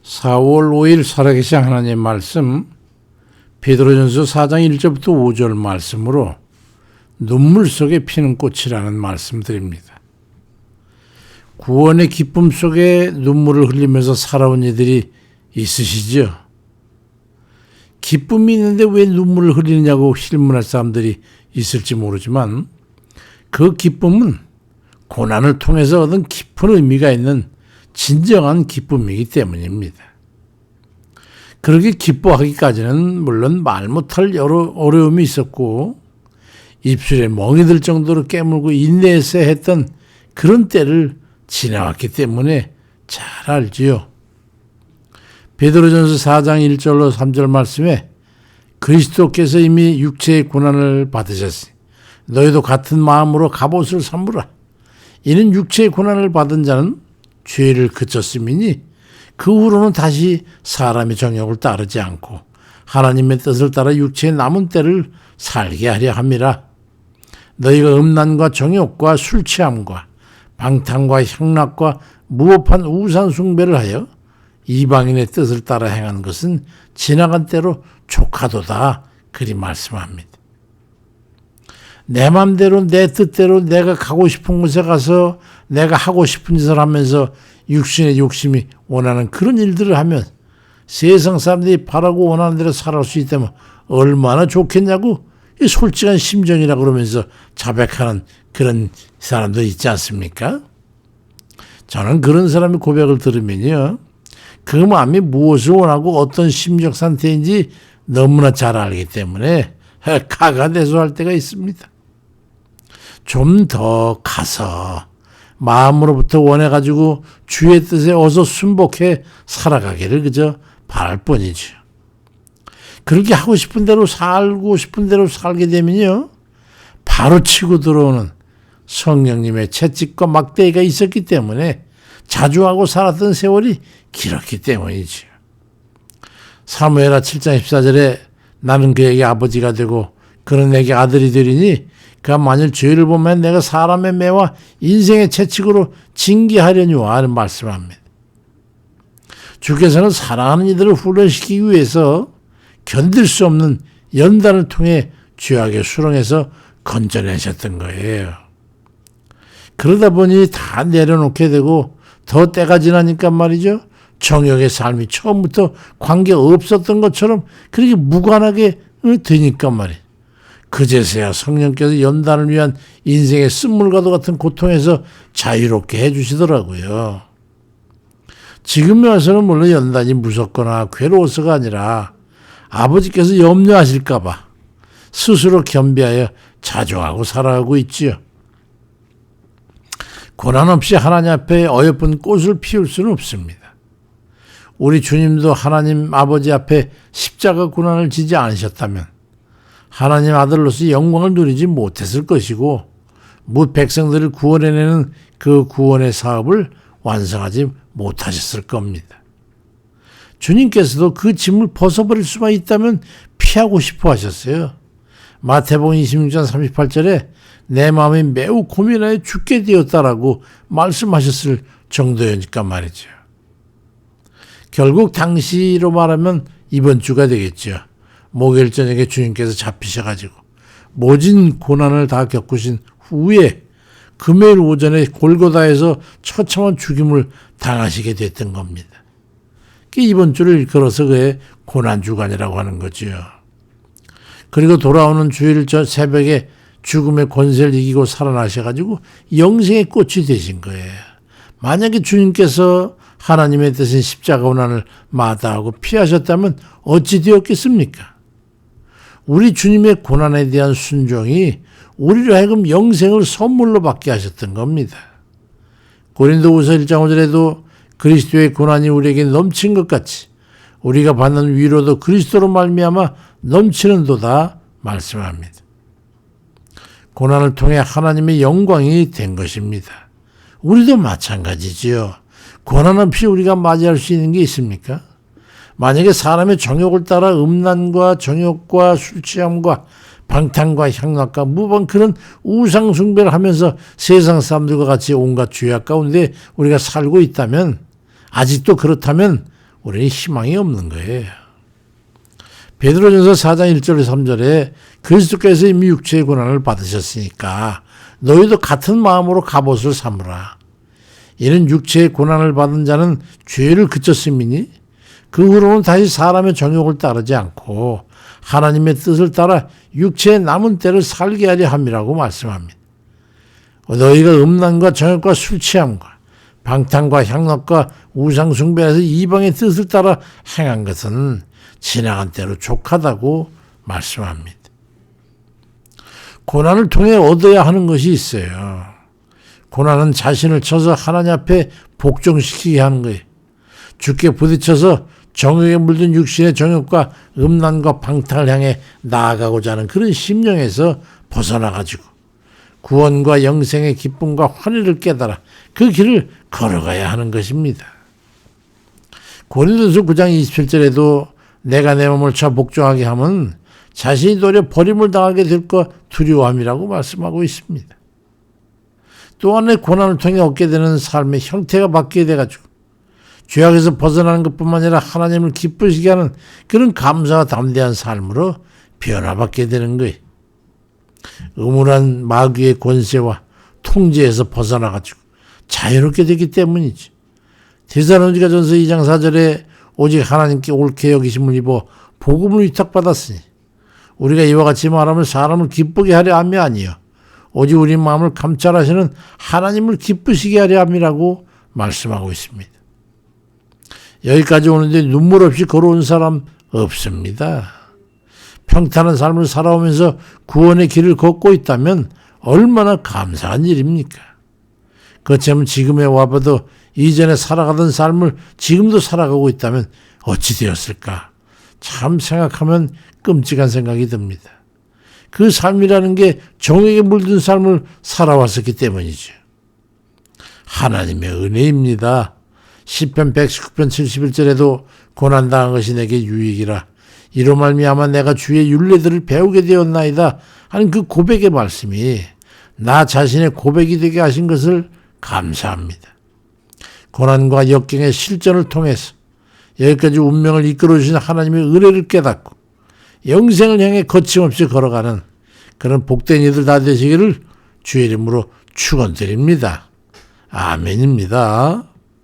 4월 5일 살아계신 하나님의 말씀 베드로전서 4장 1절부터 5절 말씀으로 눈물 속에 피는 꽃이라는 말씀 드립니다. 구원의 기쁨 속에 눈물을 흘리면서 살아온 이들이 있으시죠? 기쁨이 있는데 왜 눈물을 흘리느냐고 질문할 사람들이 있을지 모르지만 그 기쁨은 고난을 통해서 얻은 깊은 의미가 있는 진정한 기쁨이기 때문입니다. 그렇게 기뻐하기까지는 물론 말 못할 여러 어려움이 있었고 입술에 멍이 들 정도로 깨물고 인내해서 했던 그런 때를 지나왔기 때문에 잘 알지요. 베드로전서 4장 1절로 3절 말씀에 그리스도께서 이미 육체의 고난을 받으셨으니 너희도 같은 마음으로 갑옷을 삼으라. 이는 육체의 고난을 받은 자는 죄를 그쳤음이니 그 후로는 다시 사람의 정욕을 따르지 않고 하나님의 뜻을 따라 육체의 남은 때를 살게 하려 함이라. 너희가 음란과 정욕과 술 취함과 방탕과 향락과 무법한 우상 숭배를 하여 이방인의 뜻을 따라 행한 것은 지나간 때로 족하도다. 그리 말씀합니다. 내 맘대로 내 뜻대로 내가 가고 싶은 곳에 가서 내가 하고 싶은 짓을 하면서 육신의 욕심이 원하는 그런 일들을 하면 세상 사람들이 바라고 원하는 대로 살아갈 수 있다면 얼마나 좋겠냐고 이 솔직한 심정이라 그러면서 자백하는 그런 사람도 있지 않습니까? 저는 그런 사람의 고백을 들으면요, 그 마음이 무엇을 원하고 어떤 심적 상태인지 너무나 잘 알기 때문에 가가대소할 때가 있습니다. 좀 더 가서 마음으로부터 원해가지고 주의 뜻에 어서 순복해 살아가기를 그저 바랄 뿐이죠. 그렇게 하고 싶은 대로 살고 싶은 대로 살게 되면요, 바로 치고 들어오는 성령님의 채찍과 막대기가 있었기 때문에 자주하고 살았던 세월이 길었기 때문이죠. 사무엘하 7장 14절에 나는 그에게 아버지가 되고 그는 내게 아들이 되리니 그가 만일 죄를 보면 내가 사람의 매와 인생의 채찍으로 징계하려니와 하는 말씀을 합니다. 주께서는 사랑하는 이들을 훈련시키기 위해서 견딜 수 없는 연단을 통해 죄악의 수렁에서 건져내셨던 거예요. 그러다 보니 다 내려놓게 되고 더 때가 지나니까 말이죠, 정욕의 삶이 처음부터 관계 없었던 것처럼 그렇게 무관하게 되니까 말이에요. 그제서야 성령께서 연단을 위한 인생의 쓴물과도 같은 고통에서 자유롭게 해주시더라고요. 지금 와서는 물론 연단이 무섭거나 괴로워서가 아니라 아버지께서 염려하실까 봐 스스로 겸비하여 자중하고 살아가고 있지요. 고난 없이 하나님 앞에 어여쁜 꽃을 피울 수는 없습니다. 우리 주님도 하나님 아버지 앞에 십자가 고난을 지지 않으셨다면 하나님 아들로서 영광을 누리지 못했을 것이고 무 백성들을 구원해내는 그 구원의 사업을 완성하지 못하셨을 겁니다. 주님께서도 그 짐을 벗어버릴 수만 있다면 피하고 싶어 하셨어요. 마태복음 26장 38절에 내 마음이 매우 고민하여 죽게 되었다라고 말씀하셨을 정도였니까 말이죠. 결국 당시로 말하면 이번 주가 되겠죠. 목요일 저녁에 주님께서 잡히셔가지고 모진 고난을 다 겪으신 후에 금요일 오전에 골고다에서 처참한 죽임을 당하시게 됐던 겁니다. 이번 주를 일컬어서 그의 고난주간이라고 하는 거죠. 그리고 돌아오는 주일 저 새벽에 죽음의 권세를 이기고 살아나셔가지고 영생의 꽃이 되신 거예요. 만약에 주님께서 하나님의 뜻인 십자가 고난을 마다하고 피하셨다면 어찌 되었겠습니까? 우리 주님의 고난에 대한 순종이 우리로 하여금 영생을 선물로 받게 하셨던 겁니다. 고린도후서 1장 5절에도 그리스도의 고난이 우리에게 넘친 것 같이 우리가 받는 위로도 그리스도로 말미암아 넘치는도다 말씀합니다. 고난을 통해 하나님의 영광이 된 것입니다. 우리도 마찬가지지요. 고난 없이 우리가 맞이할 수 있는 게 있습니까? 만약에 사람의 정욕을 따라 음란과 정욕과 술취함과 방탕과 향락과 무방 그런 우상 숭배를 하면서 세상 사람들과 같이 온갖 죄악 가운데 우리가 살고 있다면, 아직도 그렇다면 우리는 희망이 없는 거예요. 베드로전서 4장 1절 3절에 그리스도께서 이미 육체의 고난을 받으셨으니까 너희도 같은 마음으로 갑옷을 삼으라. 이는 육체의 고난을 받은 자는 죄를 그쳤음이니 그 후로는 다시 사람의 정욕을 따르지 않고 하나님의 뜻을 따라 육체의 남은 때를 살게 하려 함이라고 말씀합니다. 너희가 음란과 정욕과 술 취함과 방탕과 향락과 우상 숭배에서 이방의 뜻을 따라 행한 것은 지나간 때로 족하다고 말씀합니다. 고난을 통해 얻어야 하는 것이 있어요. 고난은 자신을 쳐서 하나님 앞에 복종시키게 하는 거예요. 주께 부딪혀서 정욕에 물든 육신의 정욕과 음란과 방탕을 향해 나아가고자 하는 그런 심령에서 벗어나가지고 구원과 영생의 기쁨과 환희를 깨달아 그 길을 걸어가야 하는 것입니다. 고린도서 9장 27절에도 내가 내 몸을 쳐 복종하게 하면 자신이 도리어 버림을 당하게 될 것 두려워함이라고 말씀하고 있습니다. 또한 고난을 통해 얻게 되는 삶의 형태가 바뀌게 돼가지고 죄악에서 벗어나는 것뿐만 아니라 하나님을 기쁘시게 하는 그런 감사와 담대한 삶으로 변화받게 되는 거예요. 음울한 마귀의 권세와 통제에서 벗어나가지고 자유롭게 되기 때문이지. 데살로니가전서 2장 4절에 오직 하나님께 옳게 여기심을 입어 복음을 위탁받았으니 우리가 이와 같이 말하면 사람을 기쁘게 하려 함이 아니요 오직 우리 마음을 감찰하시는 하나님을 기쁘시게 하려 함이라고 말씀하고 있습니다. 여기까지 오는데 눈물 없이 걸어온 사람 없습니다. 평탄한 삶을 살아오면서 구원의 길을 걷고 있다면 얼마나 감사한 일입니까? 그렇다면 지금에 와봐도 이전에 살아가던 삶을 지금도 살아가고 있다면 어찌 되었을까? 참 생각하면 끔찍한 생각이 듭니다. 그 삶이라는 게 정욕에 물든 삶을 살아왔었기 때문이죠. 하나님의 은혜입니다. 시편 119편 71절에도 고난당한 것이 내게 유익이라 이로 말미암아 내가 주의 율례들을 배우게 되었나이다 하는 그 고백의 말씀이 나 자신의 고백이 되게 하신 것을 감사합니다. 고난과 역경의 실전을 통해서 여기까지 운명을 이끌어 주신 하나님의 은혜를 깨닫고 영생을 향해 거침없이 걸어가는 그런 복된 이들 다 되시기를 주의 이름으로 축원드립니다. 아멘입니다.